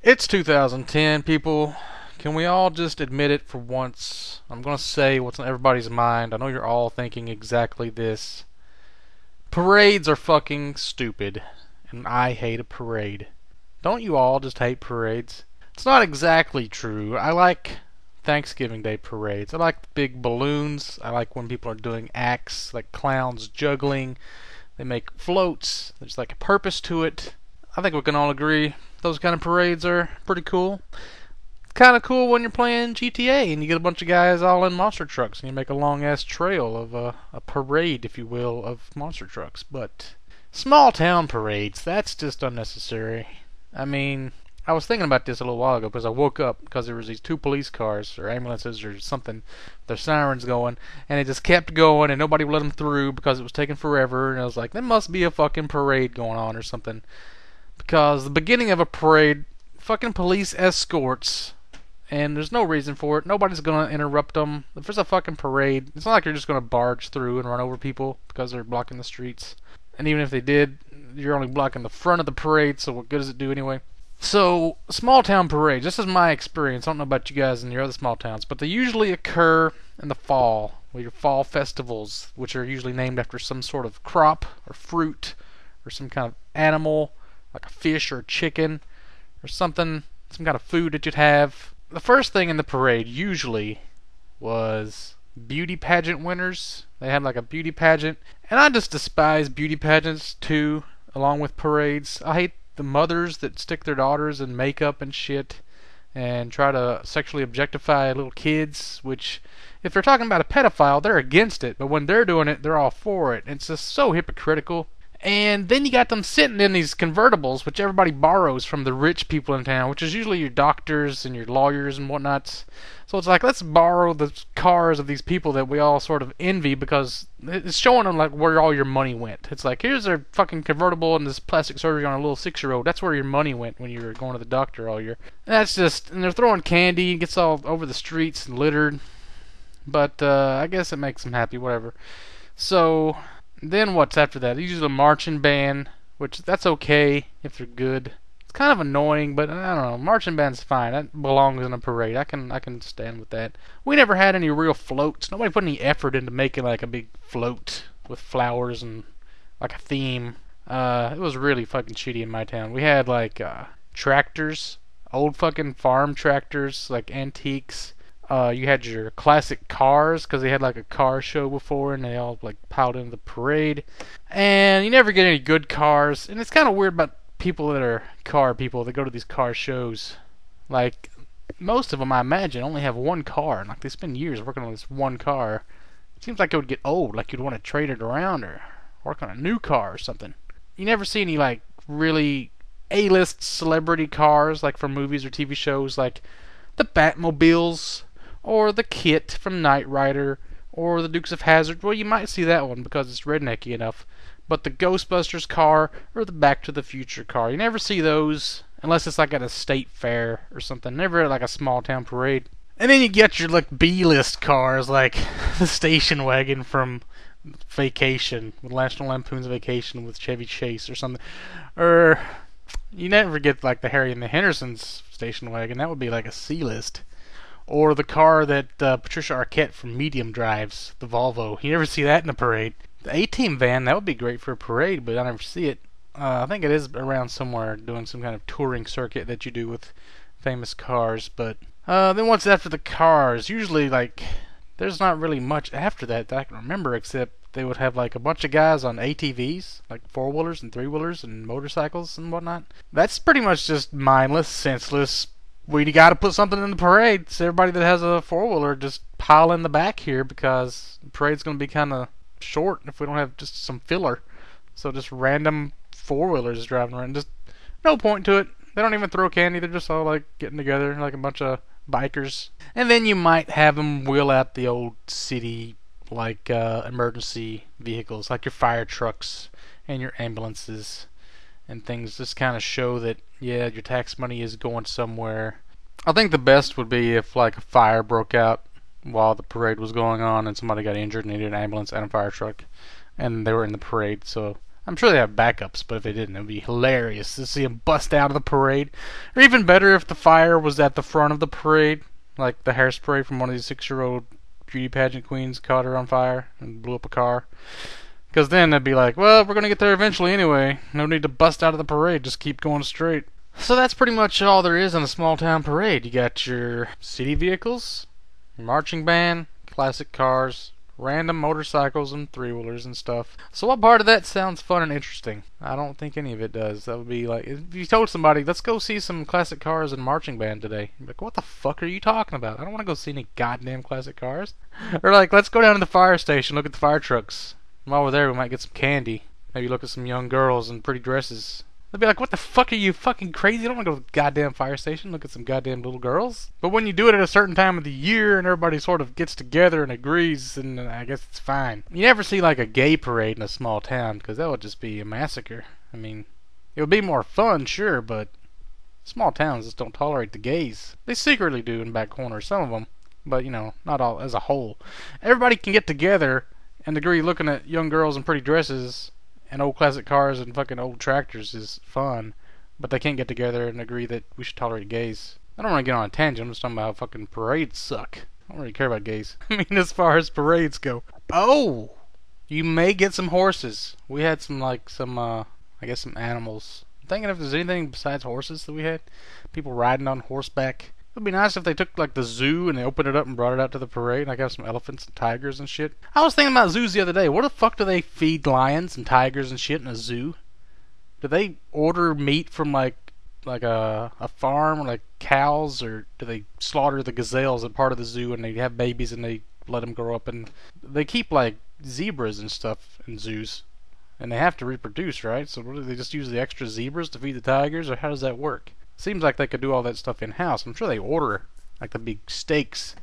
It's 2010, people. Can we all just admit it for once? I'm gonna say what's on everybody's mind. I know you're all thinking exactly this. Parades are fucking stupid, and I hate a parade. Don't you all just hate parades? It's not exactly true. I like Thanksgiving Day parades. I like the big balloons. I like when people are doing acts, like clowns juggling. They make floats. There's like a purpose to it. I think we can all agree those kind of parades are pretty cool. It's kind of cool when you're playing GTA and you get a bunch of guys all in monster trucks and you make a long ass trail of a parade, if you will, of monster trucks. But small town parades, that's just unnecessary. I mean, I was thinking about this a little while ago because I woke up because there was these two police cars or ambulances or something, their sirens going, and it just kept going and nobody would let them through because it was taking forever. And I was like, there must be a fucking parade going on or something. Because the beginning of a parade, fucking police escorts, and there's no reason for it. Nobody's gonna interrupt them. If there's a fucking parade, it's not like you're just gonna barge through and run over people because they're blocking the streets. And even if they did, you're only blocking the front of the parade, so what good does it do anyway? So, small town parades, this is my experience. I don't know about you guys in your other small towns, but they usually occur in the fall, with your fall festivals, which are usually named after some sort of crop or fruit or some kind of animal, like a fish or a chicken or something, some kind of food that you'd have. The first thing in the parade usually was beauty pageant winners. They had like a beauty pageant, and I just despise beauty pageants too, along with parades. I hate the mothers that stick their daughters in makeup and shit and try to sexually objectify little kids, which, if they're talking about a pedophile, they're against it, but when they're doing it, they're all for it. It's just so hypocritical. And then you got them sitting in these convertibles, which everybody borrows from the rich people in town, which is usually your doctors and your lawyers and whatnot. So it's like, let's borrow the cars of these people that we all sort of envy because it's showing them like where all your money went. It's like, here's their fucking convertible and this plastic surgery on a little 6-year-old. That's where your money went when you were going to the doctor all year. And that's just, and they're throwing candy, it gets all over the streets and littered. But I guess it makes them happy, whatever. So then what's after that? Usually a marching band, which that's okay if they're good. It's kind of annoying, but I don't know. Marching band's fine. That belongs in a parade. I can stand with that. We never had any real floats. Nobody put any effort into making like a big float with flowers and like a theme. It was really fucking shitty in my town. We had like tractors, old fucking farm tractors, like antiques. You had your classic cars because they had like a car show before and they all like piled into the parade. And you never get any good cars. And it's kind of weird about people that are car people that go to these car shows. Like, most of them, I imagine, only have one car. And like, they spend years working on this one car. It seems like it would get old. Like, you'd want to trade it around or work on a new car or something. You never see any like really A-list celebrity cars like from movies or TV shows, like the Batmobiles or the Kit from Knight Rider, or the Dukes of Hazzard. Well, you might see that one because it's rednecky enough. But the Ghostbusters car or the Back to the Future car, you never see those unless it's like at a state fair or something. Never at like a small town parade. And then you get your like B-list cars, like the station wagon from Vacation, with National Lampoon's Vacation with Chevy Chase or something. Or you never get like the Harry and the Hendersons station wagon. That would be like a C-list. Or the car that Patricia Arquette from Medium drives, the Volvo. You never see that in a parade. The A-Team van, that would be great for a parade, but I never see it. I think it is around somewhere doing some kind of touring circuit that you do with famous cars. But then what's after the cars? Usually, like, there's not really much after that I can remember, except they would have like a bunch of guys on ATVs, like four-wheelers and three-wheelers and motorcycles and whatnot. That's pretty much just mindless, senseless. We got to put something in the parade. So everybody that has a four-wheeler just pile in the back here because the parade's going to be kind of short if we don't have just some filler. So just random four-wheelers driving around. Just no point to it. They don't even throw candy. They're just all like getting together like a bunch of bikers. And then you might have them wheel out the old city like emergency vehicles, like your fire trucks and your ambulances and things. Just kind of show that, yeah, your tax money is going somewhere. I think the best would be if like a fire broke out while the parade was going on and somebody got injured and needed an ambulance and a fire truck and they were in the parade. So I'm sure they have backups, but if they didn't, it would be hilarious to see them bust out of the parade. Or even better if the fire was at the front of the parade, like the hairspray from one of these 6-year-old beauty pageant queens caught her on fire and blew up a car. Because then they'd be like, well, we're going to get there eventually anyway. No need to bust out of the parade. Just keep going straight. So that's pretty much all there is on a small town parade. You got your city vehicles, your marching band, classic cars, random motorcycles and three-wheelers and stuff. So what part of that sounds fun and interesting? I don't think any of it does. That would be like, if you told somebody, let's go see some classic cars and marching band today. You'd be like, what the fuck are you talking about? I don't want to go see any goddamn classic cars. Or like, let's go down to the fire station, look at the fire trucks. While we're there, we might get some candy. Maybe look at some young girls in pretty dresses. They'd be like, what the fuck are you fucking crazy? I don't want to go to the goddamn fire station, look at some goddamn little girls. But when you do it at a certain time of the year and everybody sort of gets together and agrees, then I guess it's fine. You never see like a gay parade in a small town, because that would just be a massacre. I mean, it would be more fun, sure, but small towns just don't tolerate the gays. They secretly do in back corners, some of them. But, you know, not all as a whole. Everybody can get together and agree looking at young girls in pretty dresses and old classic cars and fucking old tractors is fun, but they can't get together and agree that we should tolerate gays. I don't want to get on a tangent. I'm just talking about how fucking parades suck. I don't really care about gays. I mean, as far as parades go. Oh! You may get some horses. We had some, I guess some animals. I'm thinking if there's anything besides horses that we had. People riding on horseback. It would be nice if they took like the zoo and they opened it up and brought it out to the parade. Like have some elephants and tigers and shit. I was thinking about zoos the other day. What the fuck do they feed lions and tigers and shit in a zoo? Do they order meat from like a farm or like cows, or do they slaughter the gazelles at part of the zoo and they have babies and they let them grow up? And they keep like zebras and stuff in zoos, and they have to reproduce, right? So what, do they just use the extra zebras to feed the tigers, or how does that work? Seems like they could do all that stuff in-house. I'm sure they order like the big steaks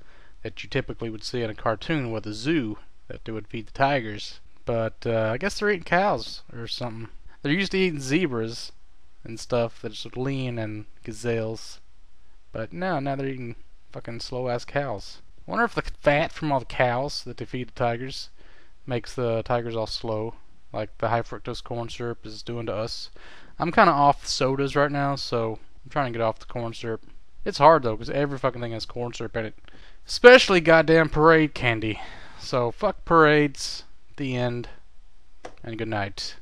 that you typically would see in a cartoon with a zoo that they would feed the tigers. But I guess they're eating cows or something. They're used to eating zebras and stuff that's lean and gazelles. But no, now they're eating fucking slow-ass cows. I wonder if the fat from all the cows that they feed the tigers makes the tigers all slow, like the high fructose corn syrup is doing to us. I'm kind of off sodas right now, so I'm trying to get off the corn syrup. It's hard though, because every fucking thing has corn syrup in it. Especially goddamn parade candy. So fuck parades. The end. And good night.